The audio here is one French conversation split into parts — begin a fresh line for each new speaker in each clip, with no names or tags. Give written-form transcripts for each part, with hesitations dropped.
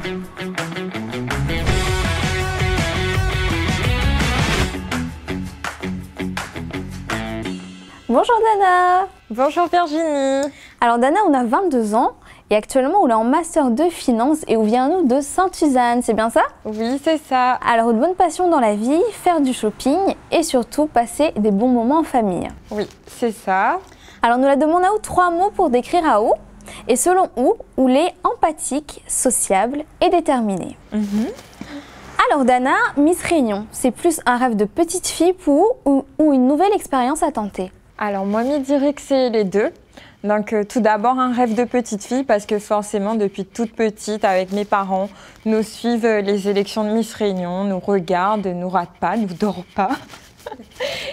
Bonjour Dana.
Bonjour Virginie.
Alors Dana, on a 22 ans et actuellement on est en master 2 finance et on vient nous de Sainte-Suzanne, c'est bien ça?
Oui, c'est ça.
Alors une bonne passion dans la vie, faire du shopping et surtout passer des bons moments en famille.
Oui, c'est ça.
Alors nous la demandons à 3 mots pour décrire Ao. Et selon Oul est empathique, sociable et déterminé. Alors Dana, Miss Réunion, c'est plus un rêve de petite fille pour ou une nouvelle expérience à tenter?
Alors moi, je dirais que c'est les deux. Donc tout d'abord un rêve de petite fille parce que forcément depuis toute petite avec mes parents, nous suivent les élections de Miss Réunion, nous regardent, nous ratent pas, nous dorment pas.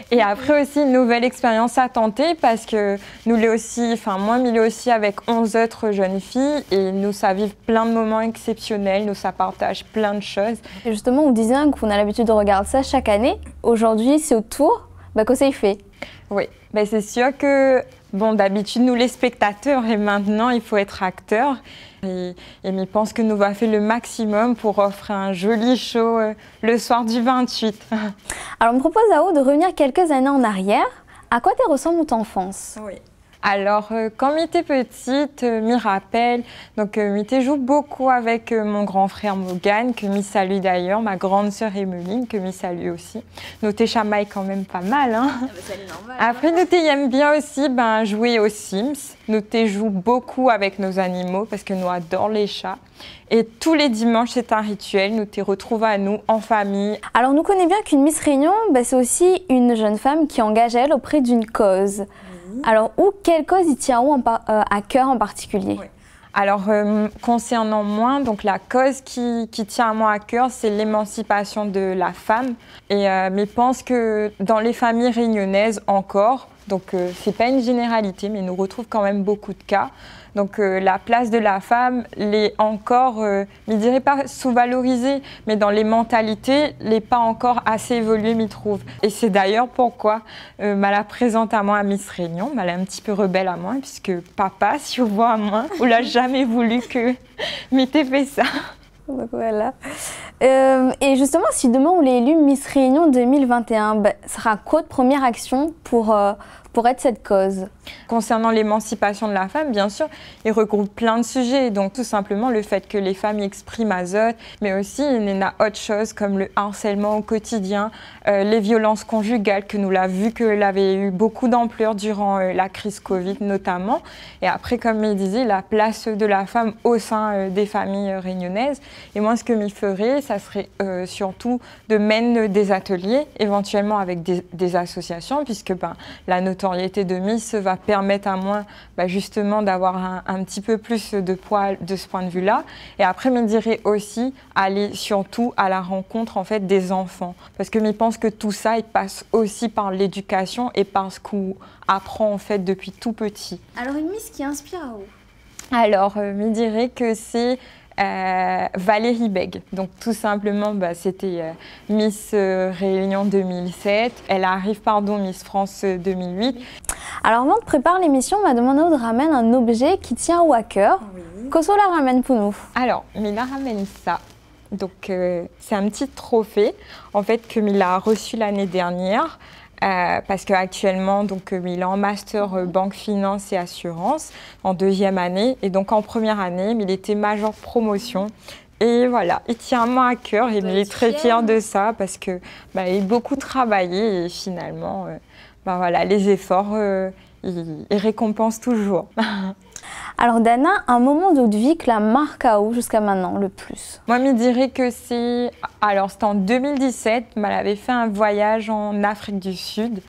Et après aussi une nouvelle expérience à tenter parce que nous l'est aussi, enfin moi m'y l'ai aussi avec 11 autres jeunes filles et nous ça vivre plein de moments exceptionnels, nous ça partage plein de choses.
Et justement on disait qu'on a l'habitude de regarder ça chaque année. Aujourd'hui c'est au tour, que ça y fait.
Oui, c'est sûr que bon d'habitude nous les spectateurs et maintenant il faut être acteur. Et je pense que nous va faire le maximum pour offrir un joli show le soir du 28.
Alors on me propose à Ao de revenir quelques années en arrière. À quoi te ressemble ton enfance?
Oui. Alors, quand j'étais petite, m'y rappelle, donc m'y joue beaucoup avec mon grand frère Morgan, que m'y salue d'ailleurs, ma grande sœur Emeline, que m'y salue aussi. Nous t'es chamaille quand même pas mal, hein.
Normal,
après, nous t'aime bien aussi jouer aux Sims. Nous t'es joue beaucoup avec nos animaux parce que nous adorons les chats. Et tous les dimanches, c'est un rituel, nous t'y retrouvons à nous, en famille.
Alors, nous connaissons bien qu'une Miss Réunion, c'est aussi une jeune femme qui engage elle auprès d'une cause. Alors, quelle cause y tient à cœur en particulier?
Oui. Alors, concernant moi, donc la cause qui tient à moi à cœur, c'est l'émancipation de la femme. Et mais je pense que dans les familles réunionnaises encore, donc c'est pas une généralité, mais nous retrouve quand même beaucoup de cas. Donc la place de la femme l'est encore, je ne dirais pas sous-valorisée, mais dans les mentalités, n'est pas encore assez évoluée, m'y trouve. Et c'est d'ailleurs pourquoi la présente à moi à Miss Réunion, elle est un petit peu rebelle à moi, puisque papa, si vous voit à moi, on l'a jamais voulu que m'ait fait ça.
Donc voilà. Et justement, si demain on est élu Miss Réunion 2021, sera quoi de première action pour être cette cause?
Concernant l'émancipation de la femme, bien sûr, il regroupe plein de sujets. Donc tout simplement le fait que les femmes expriment azote, mais aussi il y en a autre chose comme le harcèlement au quotidien, les violences conjugales que nous l'avons vu qu'elle avait eu beaucoup d'ampleur durant la crise Covid notamment. Et après, comme il disait, la place de la femme au sein des familles réunionnaises. Et moi, ce que m'y ferais, ça serait surtout de mener des ateliers, éventuellement avec des associations, puisque la notoriété de Miss va permettre à moi justement d'avoir un petit peu plus de poids de ce point de vue-là. Et après, je dirais aussi aller surtout à la rencontre en fait des enfants. Parce que je pense que tout ça, il passe aussi par l'éducation et par ce qu'on apprend en fait depuis tout petit.
Alors une Miss qui inspire à Ao?
Alors, je dirais que c'est Valérie Bègue. Donc tout simplement, c'était Miss Réunion 2007. Elle arrive, Miss France 2008.
Alors avant de préparer l'émission, on m'a demandé de ramener un objet qui tient au cœur.
Oui.
Qu'est-ce qu'on la ramène pour nous?
Alors, Mila ramène ça. Donc c'est un petit trophée en fait que Mila a reçu l'année dernière. Parce qu'actuellement, il est en master banque, finance et assurance en 2e année. Et donc en première année, il était major promotion. Et voilà, il tient à moi à cœur et il est très fier de ça parce que il a beaucoup travaillé et finalement, voilà, les efforts, ils récompensent toujours.
Alors Dana, un moment de votre vie que la marque à Ao jusqu'à maintenant le plus?
Moi, je dirais que c'est... Alors, c'était en 2017, elle avait fait un voyage en Afrique du Sud.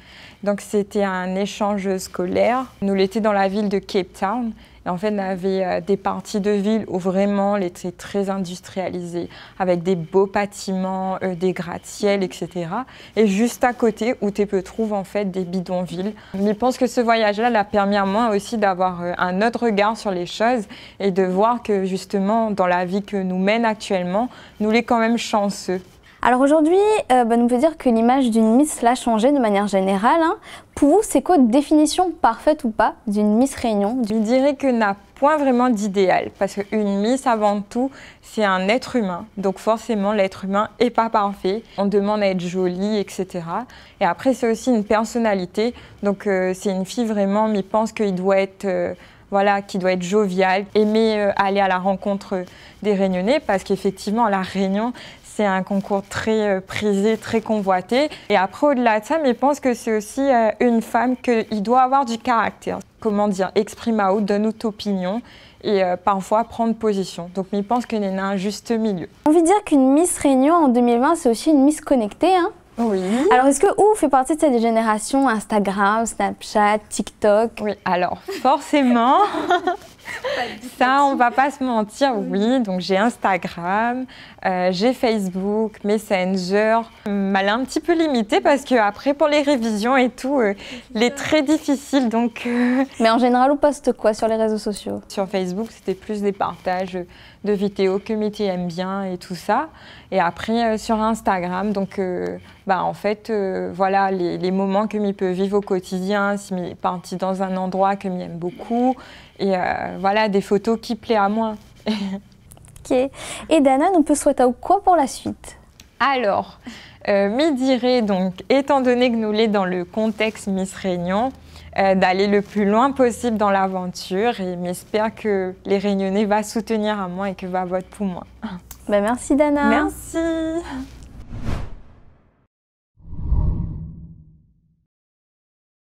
Donc, c'était un échange scolaire. Nous l'étions dans la ville de Cape Town. Et en fait, on avait des parties de ville où vraiment elle était très industrialisée, avec des beaux bâtiments, des gratte-ciel, etc. Et juste à côté, où tu peux trouver en fait des bidonvilles. Mais je pense que ce voyage-là l'a permis à moi aussi d'avoir un autre regard sur les choses et de voir que justement, dans la vie que nous mène actuellement, nous les quand même chanceux.
Alors aujourd'hui, on peut dire que l'image d'une Miss l'a changé de manière générale. Pour vous, c'est quoi une définition parfaite ou pas d'une Miss Réunion?
Je dirais que n'a point vraiment d'idéal, parce qu'une Miss, avant tout, c'est un être humain. Donc forcément, l'être humain n'est pas parfait. On demande à être jolie, etc. Et après, c'est aussi une personnalité. Donc c'est une fille vraiment, mais je pense qu'il doit être... voilà, qui doit être jovial, aimer aller à la rencontre des Réunionnais, parce qu'effectivement, la Réunion, c'est un concours très prisé, très convoité. Et après, au-delà de ça, mais je pense que c'est aussi une femme qu'il doit avoir du caractère. Comment dire, exprime à haut, donne notre opinion et parfois prendre position. Donc, je pense qu'il y a un juste milieu.
On veut dire qu'une Miss Réunion en 2020, c'est aussi une Miss connectée, hein?
Oui.
Alors, est-ce que OU fait partie de cette génération Instagram, Snapchat, TikTok?
Oui, alors forcément, ça, on va pas se mentir, oui. Donc, j'ai Instagram, j'ai Facebook, Messenger. Elle est un petit peu limitée parce qu'après, pour les révisions et tout, il est très difficile. Donc,
Mais en général, on poste quoi sur les réseaux sociaux?
Sur Facebook, c'était plus des partages de vidéos que Métier aime bien et tout ça. Et après, sur Instagram, donc, en fait, voilà, les moments que je peux vivre au quotidien, si je suis partie dans un endroit que j'aime beaucoup. Et voilà, des photos qui plaisent à moi.
Ok. Et Dana, on peut souhaiter quoi pour la suite?
Alors, m'y dirais donc, étant donné que nous l'est dans le contexte Miss Réunion, d'aller le plus loin possible dans l'aventure et j'espère que les Réunionnais vont soutenir à moi et que va voter pour moi.
Merci Dana.
Merci.